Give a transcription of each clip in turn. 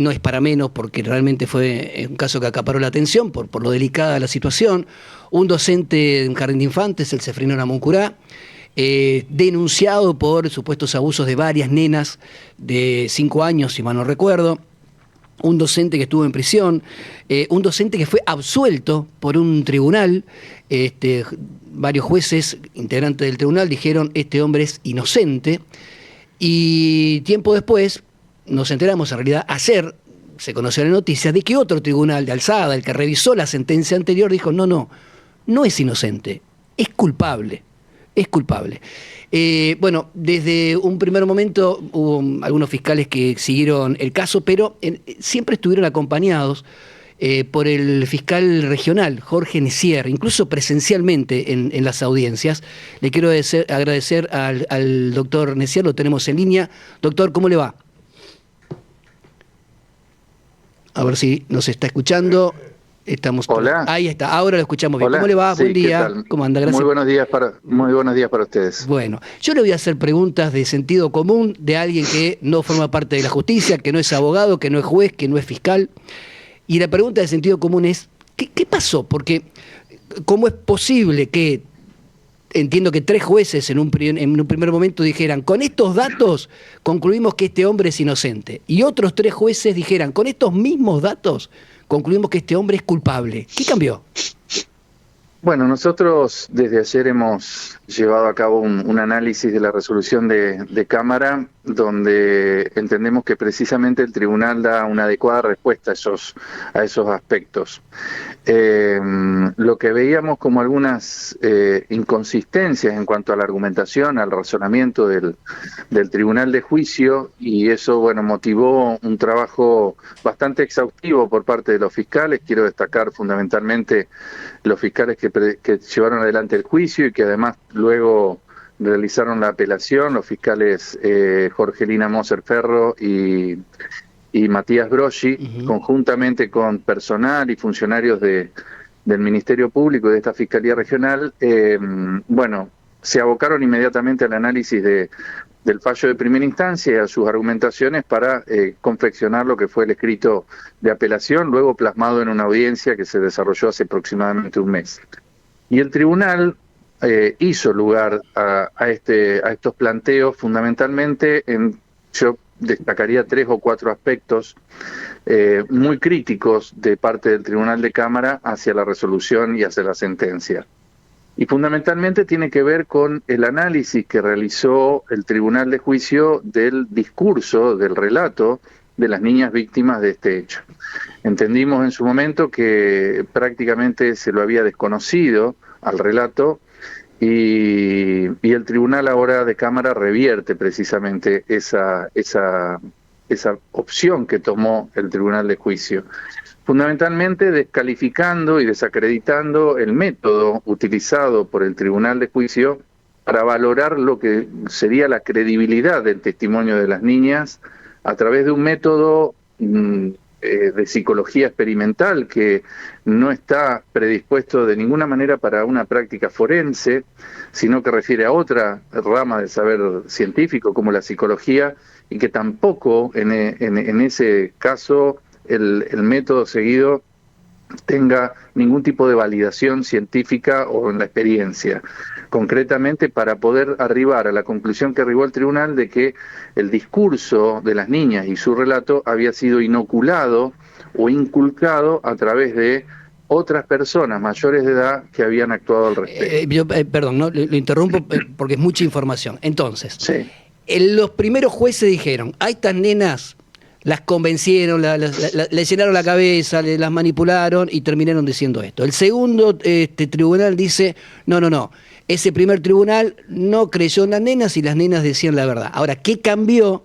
no es para menos porque realmente fue un caso que acaparó la atención por lo delicada de la situación. Un docente de un jardín de infantes, el Cefrinó Namuncurá, denunciado por supuestos abusos de varias nenas de 5 años, si mal no recuerdo. Un docente que estuvo en prisión, un docente que fue absuelto por un tribunal. Varios jueces, integrantes del tribunal, dijeron este hombre es inocente. Y tiempo después nos enteramos, en realidad ayer se conoció la noticia de que otro tribunal de alzada, el que revisó la sentencia anterior, dijo no es inocente, es culpable, es culpable. Bueno, desde un primer momento hubo algunos fiscales que siguieron el caso, pero siempre estuvieron acompañados por el fiscal regional, Jorge Necier, incluso presencialmente en las audiencias. Le quiero agradecer al doctor Necier, lo tenemos en línea. Doctor, ¿cómo le va? A ver si nos está escuchando. Hola. Ahí está, ahora lo escuchamos bien. Hola. ¿Cómo le va? Sí, Buen ¿qué día. tal? ¿Cómo anda? Gracias. Muy buenos días para ustedes. Bueno, yo le voy a hacer preguntas de sentido común de alguien que no forma parte de la justicia, que no es abogado, que no es juez, que no es fiscal. Y la pregunta de sentido común es, ¿qué pasó? Porque, ¿cómo es posible que, entiendo que 3 jueces en un primer momento dijeran, con estos datos concluimos que este hombre es inocente, y otros 3 jueces dijeran, con estos mismos datos concluimos que este hombre es culpable? ¿Qué cambió? Bueno, nosotros desde ayer hemos llevado a cabo un análisis de la resolución de Cámara, donde entendemos que precisamente el tribunal da una adecuada respuesta a esos aspectos. Lo que veíamos como algunas inconsistencias en cuanto a la argumentación, al razonamiento del tribunal de juicio, y eso, bueno, motivó un trabajo bastante exhaustivo por parte de los fiscales. Quiero destacar fundamentalmente los fiscales que llevaron adelante el juicio y que además luego realizaron la apelación, los fiscales Jorgelina Moser Ferro y Matías Broggi, conjuntamente con personal y funcionarios del Ministerio Público y de esta Fiscalía Regional, bueno, se abocaron inmediatamente al análisis del fallo de primera instancia y a sus argumentaciones para confeccionar lo que fue el escrito de apelación, luego plasmado en una audiencia que se desarrolló hace aproximadamente un mes. Y el tribunal hizo lugar a estos planteos fundamentalmente yo destacaría 3 o 4 aspectos muy críticos de parte del Tribunal de Cámara hacia la resolución y hacia la sentencia. Y fundamentalmente tiene que ver con el análisis que realizó el Tribunal de Juicio del discurso, del relato de las niñas víctimas de este hecho. Entendimos en su momento que prácticamente se lo había desconocido al relato, y el Tribunal ahora de Cámara revierte precisamente esa opción que tomó el Tribunal de Juicio, fundamentalmente descalificando y desacreditando el método utilizado por el Tribunal de Juicio para valorar lo que sería la credibilidad del testimonio de las niñas a través de un método de psicología experimental que no está predispuesto de ninguna manera para una práctica forense, sino que refiere a otra rama del saber científico como la psicología, y que tampoco en ese caso el método seguido tenga ningún tipo de validación científica o en la experiencia. Concretamente, para poder arribar a la conclusión que arribó el tribunal de que el discurso de las niñas y su relato había sido inoculado o inculcado a través de otras personas mayores de edad que habían actuado al respecto. Perdón, ¿no? Lo interrumpo porque es mucha información. Entonces, Sí. Los primeros jueces dijeron, a estas nenas las convencieron, le llenaron la cabeza, las manipularon y terminaron diciendo esto. El segundo tribunal dice, no, ese primer tribunal no creyó en las nenas y las nenas decían la verdad. Ahora, ¿qué cambió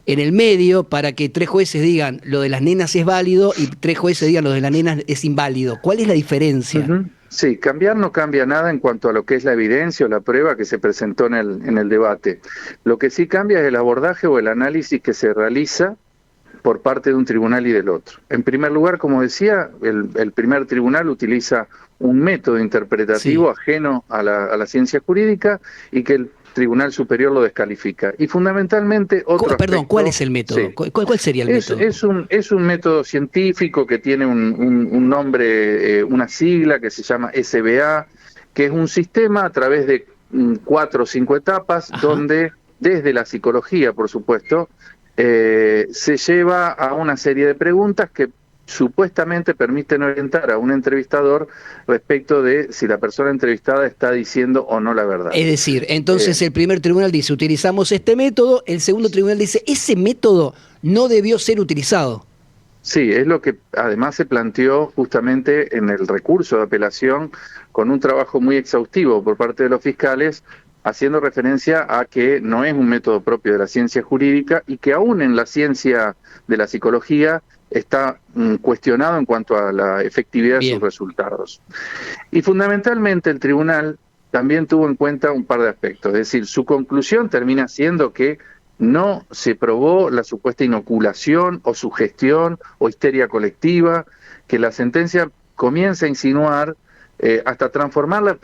en el medio para que 3 jueces digan lo de las nenas es válido y 3 jueces digan lo de las nenas es inválido? ¿Cuál es la diferencia? Sí, cambiar no cambia nada en cuanto a lo que es la evidencia o la prueba que se presentó en el debate. Lo que sí cambia es el abordaje o el análisis que se realiza por parte de un tribunal y del otro. En primer lugar, como decía, el primer tribunal utiliza un método interpretativo ajeno a la ciencia jurídica, y que Tribunal Superior lo descalifica. Y fundamentalmente otro Perdón, aspecto, ¿cuál es el método? sí, ¿Cuál sería el método? es un método científico que tiene un nombre, una sigla que se llama SBA, que es un sistema a través de 4 o 5 etapas, Ajá. donde desde la psicología, por supuesto, se lleva a una serie de preguntas que supuestamente permiten orientar a un entrevistador respecto de si la persona entrevistada está diciendo o no la verdad. Es decir, entonces el primer tribunal dice, utilizamos este método, el segundo tribunal dice, ese método no debió ser utilizado. Sí, es lo que además se planteó justamente en el recurso de apelación con un trabajo muy exhaustivo por parte de los fiscales, haciendo referencia a que no es un método propio de la ciencia jurídica y que aún en la ciencia de la psicología está cuestionado en cuanto a la efectividad de sus resultados. Y fundamentalmente el tribunal también tuvo en cuenta un par de aspectos, es decir, su conclusión termina siendo que no se probó la supuesta inoculación o sugestión o histeria colectiva, que la sentencia comienza a insinuar hasta transformarla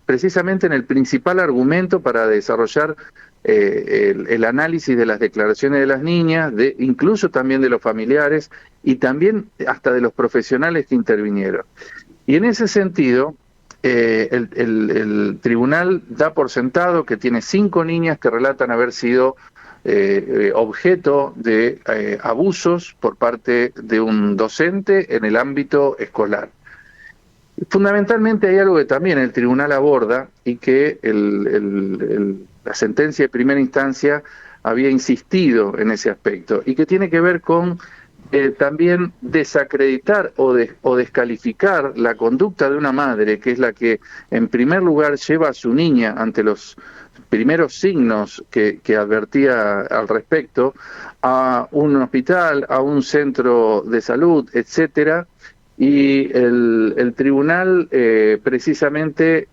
precisamente en el principal argumento para desarrollar el análisis de las declaraciones de las niñas, incluso también de los familiares y también hasta de los profesionales que intervinieron. Y en ese sentido, el tribunal da por sentado que tiene 5 niñas que relatan haber sido objeto de abusos por parte de un docente en el ámbito escolar. Fundamentalmente hay algo que también el tribunal aborda y que la sentencia de primera instancia había insistido en ese aspecto y que tiene que ver con también desacreditar o descalificar la conducta de una madre, que es la que en primer lugar lleva a su niña ante los primeros signos que advertía al respecto, a un hospital, a un centro de salud, etcétera, y el tribunal precisamente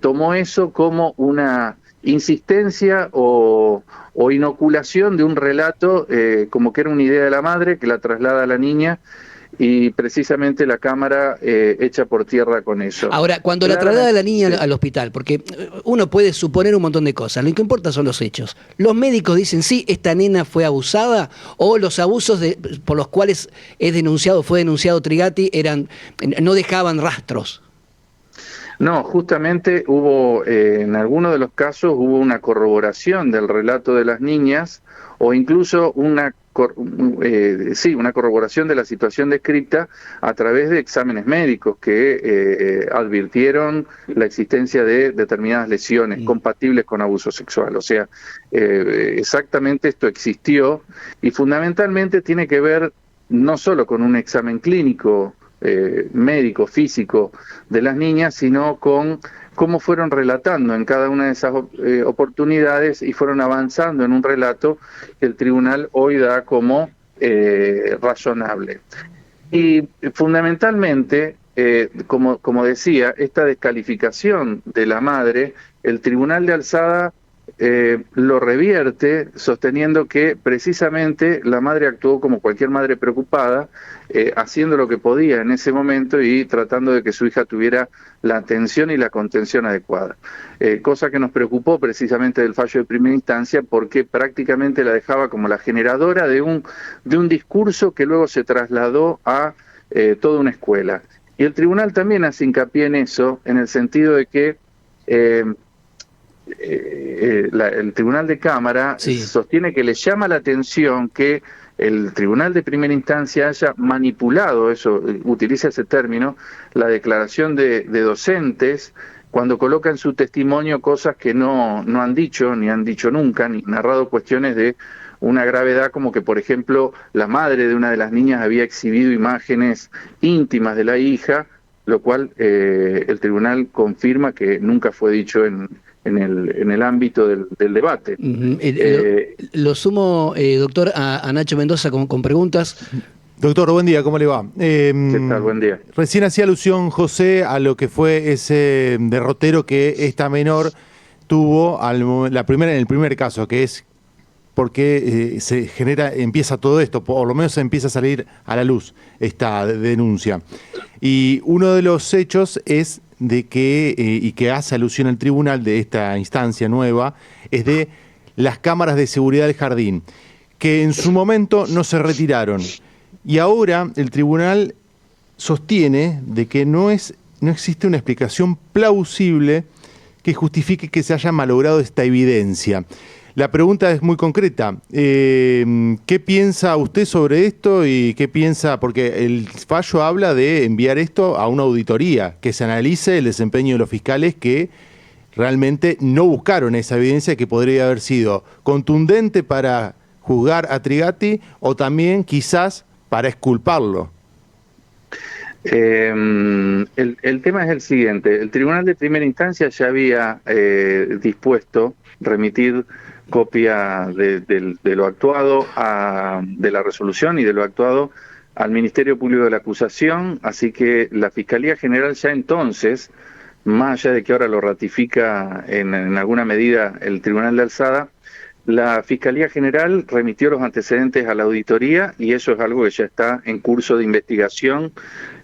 tomó eso como una insistencia o inoculación de un relato, como que era una idea de la madre que la traslada a la niña, y precisamente la Cámara echa por tierra con eso. Ahora, cuando la traslada a la niña al hospital, porque uno puede suponer un montón de cosas, lo que importa son los hechos. Los médicos dicen, sí, esta nena fue abusada, o los abusos por los cuales fue denunciado Trigatti, no dejaban rastros. No, justamente hubo, en algunos de los casos, hubo una corroboración del relato de las niñas, o incluso una corroboración de la situación descrita a través de exámenes médicos que advirtieron la existencia de determinadas lesiones compatibles con abuso sexual. O sea, exactamente esto existió y fundamentalmente tiene que ver no solo con un examen clínico, médico, físico de las niñas, sino con cómo fueron relatando en cada una de esas oportunidades y fueron avanzando en un relato que el tribunal hoy da como razonable. Y fundamentalmente, como decía, esta descalificación de la madre, el tribunal de alzada lo revierte sosteniendo que precisamente la madre actuó como cualquier madre preocupada, haciendo lo que podía en ese momento y tratando de que su hija tuviera la atención y la contención adecuada. Cosa que nos preocupó precisamente del fallo de primera instancia porque prácticamente la dejaba como la generadora de un discurso que luego se trasladó a toda una escuela. Y el tribunal también hace hincapié en eso, en el sentido de que el Tribunal de Cámara sostiene que le llama la atención que el Tribunal de Primera Instancia haya manipulado, eso utiliza ese término, la declaración de docentes cuando coloca en su testimonio cosas que no han dicho, ni han dicho nunca, ni narrado cuestiones de una gravedad como que, por ejemplo, la madre de una de las niñas había exhibido imágenes íntimas de la hija, lo cual el tribunal confirma que nunca fue dicho en el ámbito del debate. Lo sumo, doctor, a Nacho Mendoza con preguntas. Doctor, buen día, ¿cómo le va? ¿Qué tal? Buen día. Recién hacía alusión, José, a lo que fue ese derrotero que esta menor tuvo en el primer caso, que es porque empieza todo esto, por lo menos empieza a salir a la luz esta denuncia. Y uno de los hechos es de que, y que hace alusión al tribunal de esta instancia nueva, es de las cámaras de seguridad del jardín, que en su momento no se retiraron. Y ahora el tribunal sostiene de que no existe una explicación plausible que justifique que se haya malogrado esta evidencia. La pregunta es muy concreta. ¿Qué piensa usted sobre esto y qué piensa? Porque el fallo habla de enviar esto a una auditoría, que se analice el desempeño de los fiscales que realmente no buscaron esa evidencia, que podría haber sido contundente para juzgar a Trigatti o también quizás para exculparlo. El tema es el siguiente. El Tribunal de Primera Instancia ya había dispuesto remitir copia de lo actuado, de la resolución y de lo actuado al Ministerio Público de la Acusación, así que la Fiscalía General ya entonces, más allá de que ahora lo ratifica en alguna medida el Tribunal de Alzada, la Fiscalía General remitió los antecedentes a la auditoría y eso es algo que ya está en curso de investigación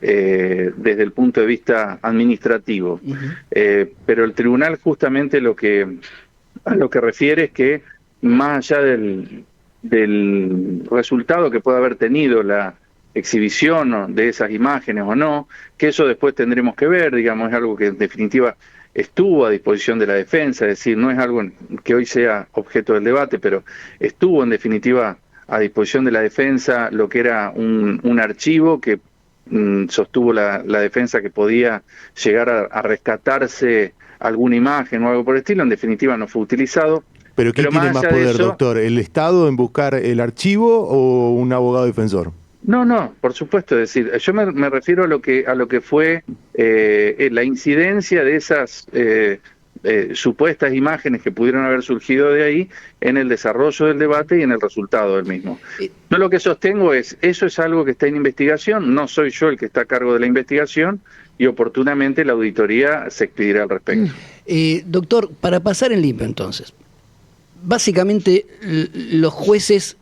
desde el punto de vista administrativo. Pero el tribunal justamente a lo que refiere es que más allá del resultado que pueda haber tenido la exhibición de esas imágenes o no, que eso después tendremos que ver, digamos, es algo que en definitiva estuvo a disposición de la defensa, es decir, no es algo que hoy sea objeto del debate, pero estuvo en definitiva a disposición de la defensa lo que era un archivo que sostuvo la defensa que podía llegar a rescatarse alguna imagen o algo por el estilo, en definitiva no fue utilizado. ¿Pero quién tiene más poder, doctor? ¿El Estado en buscar el archivo o un abogado defensor? No, por supuesto, es decir, yo me refiero a lo que fue la incidencia de esas supuestas imágenes que pudieron haber surgido de ahí en el desarrollo del debate y en el resultado del mismo. Yo lo que sostengo eso es algo que está en investigación, no soy yo el que está a cargo de la investigación y oportunamente la auditoría se expedirá al respecto. Doctor, para pasar en limpio entonces, básicamente los jueces,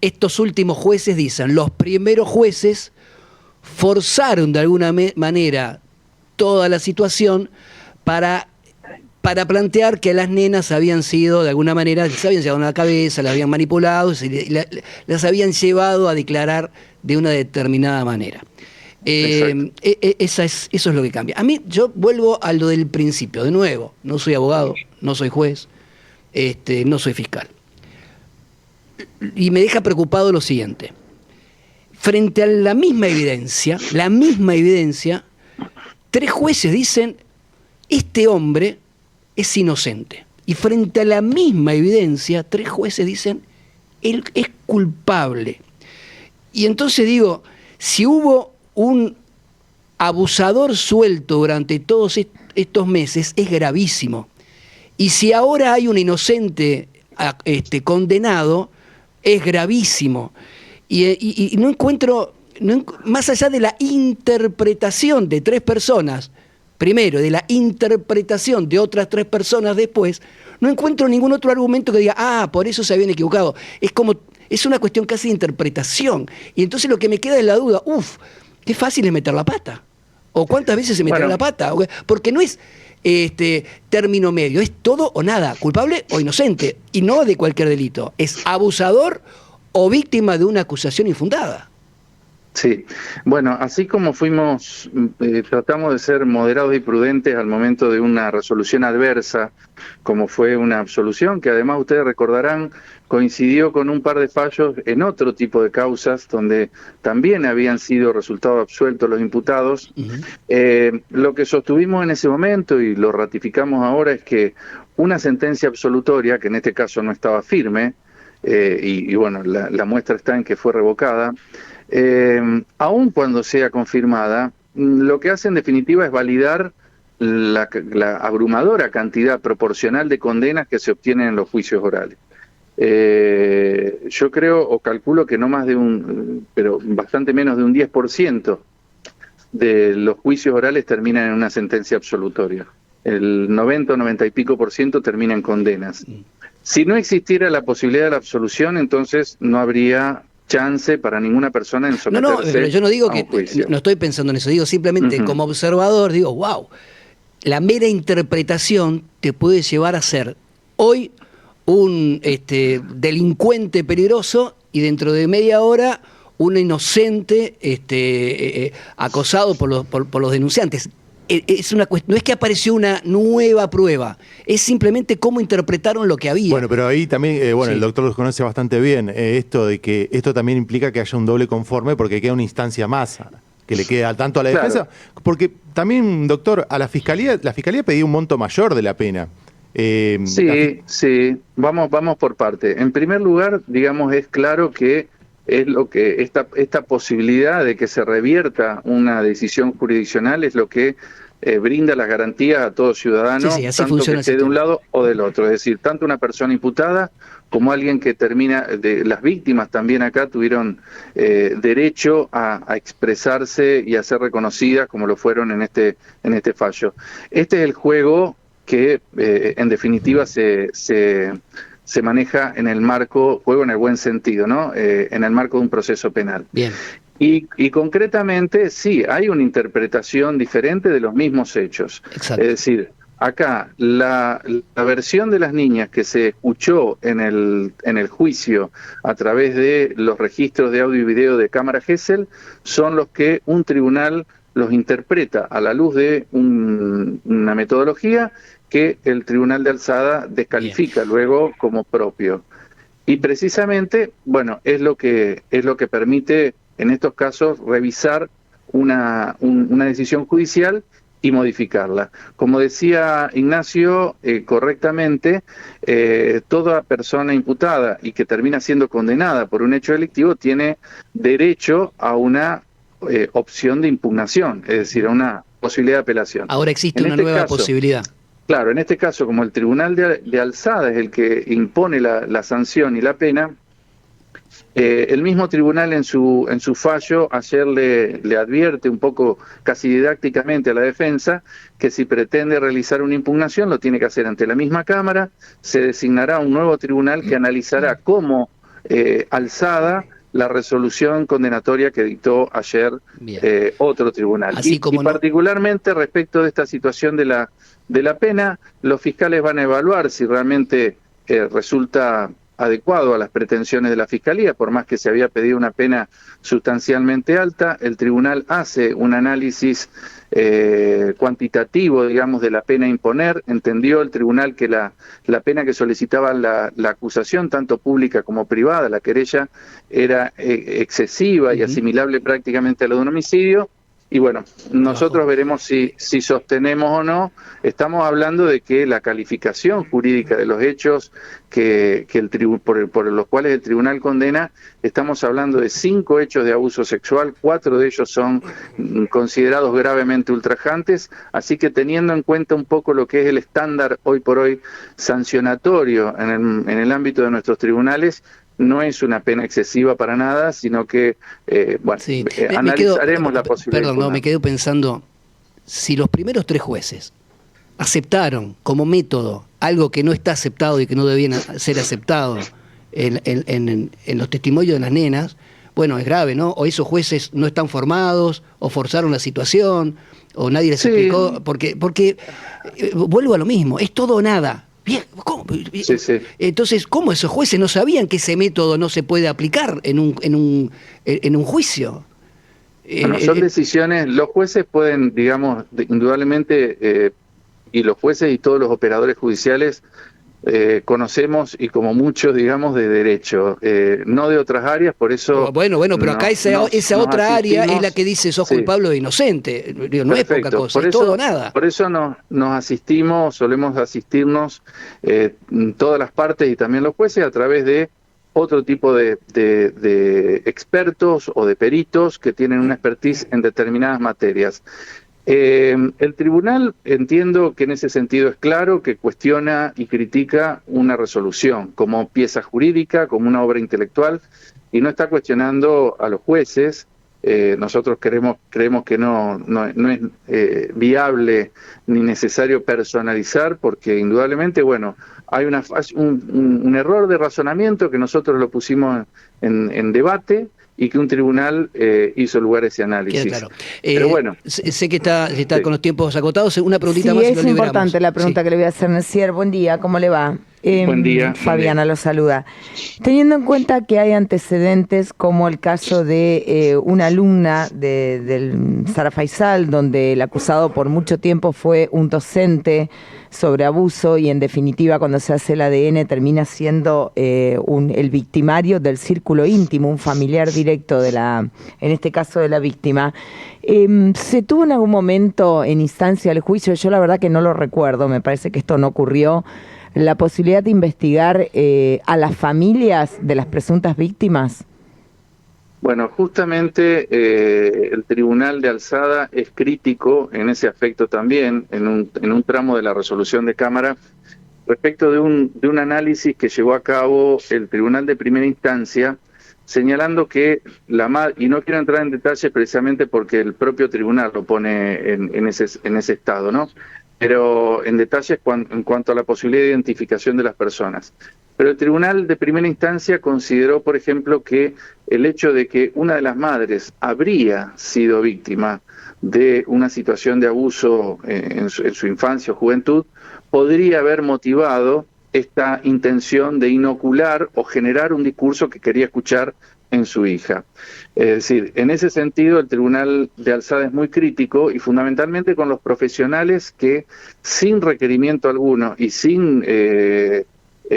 estos últimos jueces dicen, los primeros jueces forzaron de alguna manera toda la situación para plantear que las nenas habían sido, de alguna manera, se habían llevado a la cabeza, las habían manipulado, las habían llevado a declarar de una determinada manera. Eso es lo que cambia. A mí, yo vuelvo a lo del principio, de nuevo, no soy abogado, no soy juez, no soy fiscal. Y me deja preocupado lo siguiente. Frente a la misma evidencia, tres jueces dicen, este hombre es inocente. Y frente a la misma evidencia, tres jueces dicen, él es culpable. Y entonces digo, si hubo un abusador suelto durante todos estos meses, es gravísimo. Y si ahora hay un inocente condenado, es gravísimo. Y no encuentro, más allá de la interpretación de tres personas, primero, de la interpretación de otras tres personas después, no encuentro ningún otro argumento que diga, por eso se habían equivocado. Es una cuestión casi de interpretación. Y entonces lo que me queda es la duda, qué fácil es meter la pata. O cuántas veces se meterá la pata. Porque no es término medio, es todo o nada, culpable o inocente, y no de cualquier delito, es abusador o víctima de una acusación infundada. Sí, bueno, así como tratamos de ser moderados y prudentes al momento de una resolución adversa, como fue una absolución, que además ustedes recordarán coincidió con un par de fallos en otro tipo de causas, donde también habían sido resultados absueltos los imputados. Lo que sostuvimos en ese momento, y lo ratificamos ahora, es que una sentencia absolutoria, que en este caso no estaba firme, y bueno, la muestra está en que fue revocada, aun cuando sea confirmada, lo que hace en definitiva es validar la abrumadora cantidad proporcional de condenas que se obtienen en los juicios orales. Yo creo o calculo que no más de pero bastante menos de un 10% de los juicios orales terminan en una sentencia absolutoria. El 90 o 90 y pico por ciento termina en condenas. Si no existiera la posibilidad de la absolución, entonces no habría chance para ninguna persona en someterse pero yo no digo a un juicio. no estoy pensando en eso, digo simplemente como observador, digo, wow, la mera interpretación te puede llevar a ser hoy un delincuente peligroso y dentro de media hora un inocente acosado por los denunciantes. No es que apareció una nueva prueba, es simplemente cómo interpretaron lo que había. Bueno, pero ahí también, Sí. el doctor los conoce bastante bien, esto de que esto también implica que haya un doble conforme porque queda una instancia más que le queda tanto a la defensa, porque también, doctor, a la fiscalía pedía un monto mayor de la pena. Sí, vamos por parte. En primer lugar, digamos, es claro que es lo que esta posibilidad de que se revierta una decisión jurisdiccional es lo que brinda las garantías a todo ciudadano, Sí, así tanto que funciona el esté de un sistema. lado o del otro. Es decir, tanto una persona imputada como alguien que termina, las víctimas también acá tuvieron derecho a expresarse y a ser reconocidas como lo fueron en este fallo. Este es el juego que en definitiva se maneja en el marco, juego en el buen sentido, ¿no? En el marco de un proceso penal. Bien. Y concretamente, sí, hay una interpretación diferente de los mismos hechos. Exacto. Es decir, acá la versión de las niñas que se escuchó en el juicio a través de los registros de audio y video de cámara Gesell son los que un tribunal los interpreta a la luz de una metodología que el Tribunal de Alzada descalifica luego como propio. Y precisamente, bueno, es lo que permite en estos casos revisar una decisión judicial y modificarla. Como decía Ignacio correctamente, toda persona imputada y que termina siendo condenada por un hecho delictivo tiene derecho a una opción de impugnación, es decir, a una posibilidad de apelación. Ahora existe En una este nueva caso, posibilidad. Claro, en este caso, como el Tribunal de Alzada es el que impone la sanción y la pena, el mismo tribunal en su fallo ayer le advierte un poco casi didácticamente a la defensa que si pretende realizar una impugnación lo tiene que hacer ante la misma Cámara, se designará un nuevo tribunal que analizará cómo alzada la resolución condenatoria que dictó ayer otro tribunal. Así Y como particularmente respecto de esta situación de la pena, los fiscales van a evaluar si realmente resulta adecuado a las pretensiones de la Fiscalía, por más que se había pedido una pena sustancialmente alta, el tribunal hace un análisis cuantitativo, digamos, de la pena a imponer. Entendió el tribunal que la pena que solicitaba la acusación, tanto pública como privada, la querella, era excesiva y asimilable prácticamente a lo de un homicidio. Y bueno, nosotros veremos si sostenemos o no. Estamos hablando de que la calificación jurídica de los hechos por los cuales el tribunal condena, estamos hablando de 5 hechos de abuso sexual, 4 de ellos son considerados gravemente ultrajantes, así que teniendo en cuenta un poco lo que es el estándar hoy por hoy sancionatorio en el ámbito de nuestros tribunales, no es una pena excesiva para nada, sino que, sí. analizaremos la posibilidad. Perdón, no, me quedo pensando, si los primeros 3 jueces aceptaron como método algo que no está aceptado y que no debía ser aceptado en los testimonios de las nenas, bueno, es grave, ¿no? O esos jueces no están formados, o forzaron la situación, o nadie les explicó, porque vuelvo a lo mismo, es todo o nada. Bien, ¿cómo? Sí. Entonces, ¿cómo esos jueces no sabían que ese método no se puede aplicar en un juicio? Bueno, son decisiones, los jueces pueden, digamos, indudablemente, y los jueces y todos los operadores judiciales conocemos, y como muchos, digamos, de derecho, no de otras áreas, por eso... Bueno, pero acá esa otra área es la que dice sos culpable o inocente. No es poca cosa, es todo o nada. Por eso nos asistimos, solemos asistirnos todas las partes y también los jueces a través de otro tipo de expertos o de peritos que tienen una expertise en determinadas materias. El tribunal, entiendo que en ese sentido es claro, que cuestiona y critica una resolución como pieza jurídica, como una obra intelectual, y no está cuestionando a los jueces. Nosotros creemos que no es viable ni necesario personalizar, porque indudablemente, bueno, hay un error de razonamiento que nosotros lo pusimos en debate, y que un tribunal hizo lugar a ese análisis. Queda claro. Pero bueno. Sé que está Sí. con los tiempos agotados. Una preguntita Sí, más y es lo liberamos. importante la pregunta Sí. que le voy a hacer, Necier. Buen día, ¿cómo le va? Buen día. Fabiana lo saluda. Teniendo en cuenta que hay antecedentes como el caso de una alumna del Sara Faisal, donde el acusado por mucho tiempo fue un docente sobre abuso y en definitiva cuando se hace el ADN termina siendo el victimario del círculo íntimo, un familiar directo en este caso de la víctima. ¿Se tuvo en algún momento en instancia del juicio? Yo la verdad que no lo recuerdo, me parece que esto no ocurrió. La posibilidad de investigar a las familias de las presuntas víctimas. Bueno, justamente el Tribunal de Alzada es crítico en ese aspecto también, en un tramo de la resolución de Cámara, respecto de un análisis que llevó a cabo el Tribunal de Primera Instancia, señalando que y no quiero entrar en detalles precisamente porque el propio tribunal lo pone en ese estado, ¿no? Pero en detalles en cuanto a la posibilidad de identificación de las personas. Pero el Tribunal de Primera Instancia consideró, por ejemplo, que el hecho de que una de las madres habría sido víctima de una situación de abuso en su infancia o juventud, podría haber motivado esta intención de inocular o generar un discurso que quería escuchar en su hija. Es decir, en ese sentido el Tribunal de Alzada es muy crítico y fundamentalmente con los profesionales que sin requerimiento alguno y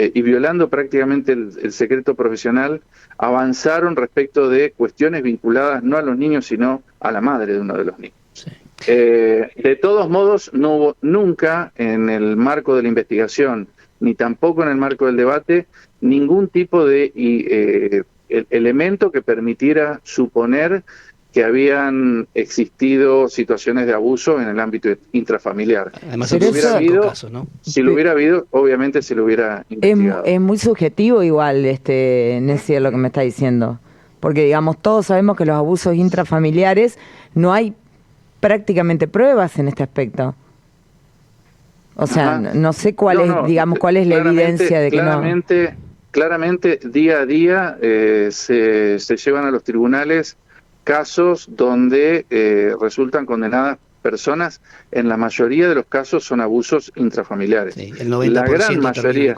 y violando prácticamente el secreto profesional avanzaron respecto de cuestiones vinculadas no a los niños sino a la madre de uno de los niños. Sí. De todos modos, no hubo nunca en el marco de la investigación ni tampoco en el marco del debate ningún tipo de elemento que permitiera suponer que habían existido situaciones de abuso en el ámbito intrafamiliar. Además, si lo hubiera habido, caso, ¿no? si lo hubiera habido, obviamente se lo hubiera investigado. Es muy subjetivo igual, Necier, lo que me está diciendo. Porque, digamos, todos sabemos que los abusos intrafamiliares no hay prácticamente pruebas en este aspecto. O sea, no sé cuál cuál es la evidencia de que Claramente, día a día se llevan a los tribunales casos donde resultan condenadas personas. En la mayoría de los casos son abusos intrafamiliares. Sí, el 90% la gran mayoría,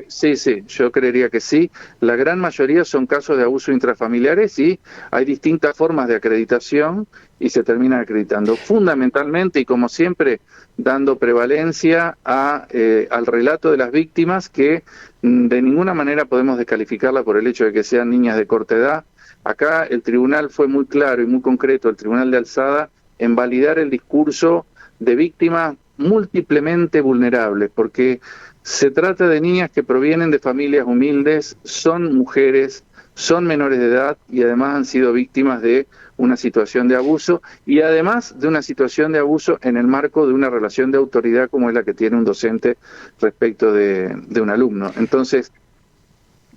sí, yo creería que sí. La gran mayoría son casos de abuso intrafamiliares y hay distintas formas de acreditación y se terminan acreditando. Fundamentalmente y como siempre, dando prevalencia al relato de las víctimas que de ninguna manera podemos descalificarla por el hecho de que sean niñas de corta edad. Acá el tribunal fue muy claro y muy concreto, el Tribunal de Alzada, en validar el discurso de víctimas múltiplemente vulnerables, porque se trata de niñas que provienen de familias humildes, son mujeres, son menores de edad y además han sido víctimas de una situación de abuso y además de una situación de abuso en el marco de una relación de autoridad como es la que tiene un docente respecto de un alumno. Entonces,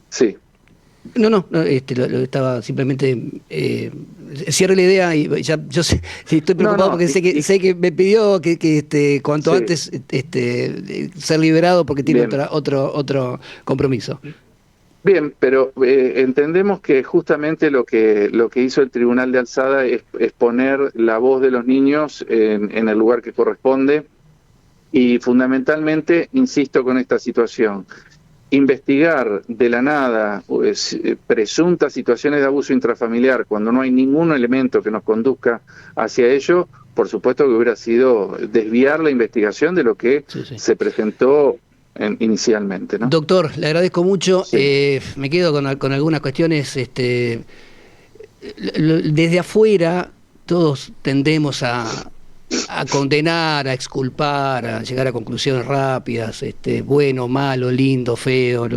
sí. No, lo estaba simplemente cierre la idea y ya yo estoy preocupado porque sé que me pidió que cuanto antes ser liberado porque tiene otro compromiso. Bien, pero entendemos que justamente lo que hizo el Tribunal de Alzada es poner la voz de los niños en el lugar que corresponde y fundamentalmente, insisto con esta situación, investigar de la nada presuntas situaciones de abuso intrafamiliar cuando no hay ningún elemento que nos conduzca hacia ello, por supuesto que hubiera sido desviar la investigación de lo que se presentó inicialmente, ¿no? Doctor, le agradezco mucho. Sí. Me quedo con algunas cuestiones. Desde afuera todos tendemos a condenar, a exculpar, a llegar a conclusiones rápidas, bueno, malo, lindo, feo,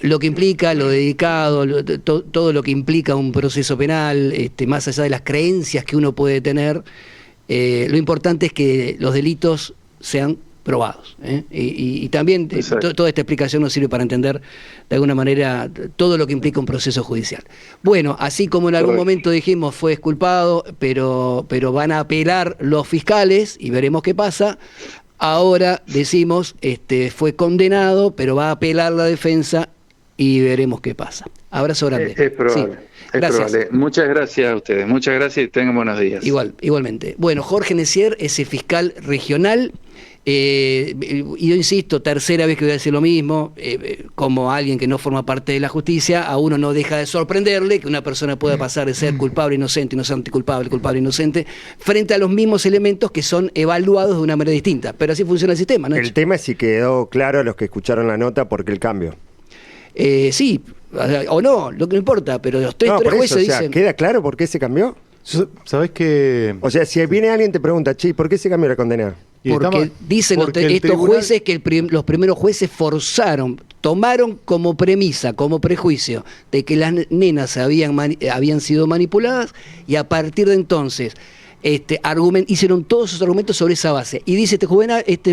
lo que implica, lo dedicado, todo lo que implica un proceso penal, más allá de las creencias que uno puede tener, lo importante es que los delitos sean probados, y también toda esta explicación nos sirve para entender de alguna manera todo lo que implica un proceso judicial. Bueno, así como en algún momento dijimos fue exculpado, pero van a apelar los fiscales y veremos qué pasa. Ahora decimos fue condenado, pero va a apelar la defensa y veremos qué pasa. Abrazo grande. Es probable. Sí. Es Gracias. probable. Muchas gracias a ustedes. Muchas gracias y tengan buenos días. Igualmente. Bueno, Jorge Necier es el fiscal regional. Y yo insisto, tercera vez que voy a decir lo mismo, como alguien que no forma parte de la justicia, a uno no deja de sorprenderle que una persona pueda pasar de ser culpable, inocente, culpable, inocente, frente a los mismos elementos que son evaluados de una manera distinta. Pero así funciona el sistema, ¿no? El tema es si quedó claro a los que escucharon la nota por qué el cambio. Sí, o no, lo que no importa, pero los tres por jueces eso, o sea, dicen... ¿queda claro por qué se cambió? ¿Sabés qué? O sea, si viene alguien y te pregunta, che, ¿por qué se cambió la condena? Porque dicen porque estos jueces que los primeros jueces tomaron como premisa, como prejuicio, de que las nenas habían sido manipuladas, y a partir de entonces hicieron todos sus argumentos sobre esa base. Y dice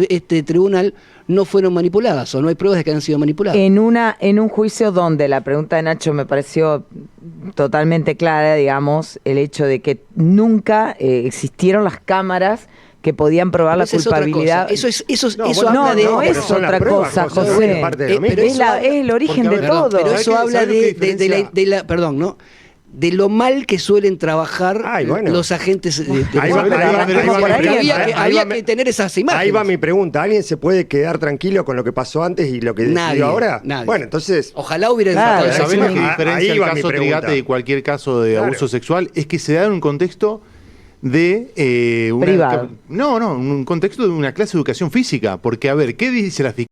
este tribunal, no fueron manipuladas, o no hay pruebas de que hayan sido manipuladas. En un juicio donde la pregunta de Nacho me pareció totalmente clara, digamos, el hecho de que nunca existieron las cámaras que podían probar la culpabilidad. Eso No, habla de... no es otra cosa, José. Pero Es el origen de todo. Pero eso habla de perdón, ¿no? De lo mal que suelen trabajar los agentes de había que tener esas imágenes. Ahí va mi pregunta. ¿Alguien se puede quedar tranquilo con lo que pasó antes y lo que decidió ahora? Nadie. Bueno, entonces... Ojalá hubiera... ¿Sabés lo que diferencia ahí el va mi caso pregunta. Trigate de cualquier caso de abuso sexual? Es que se da en un contexto de... privado. un contexto de una clase de educación física. Porque, a ver, ¿qué dice la fiscalía?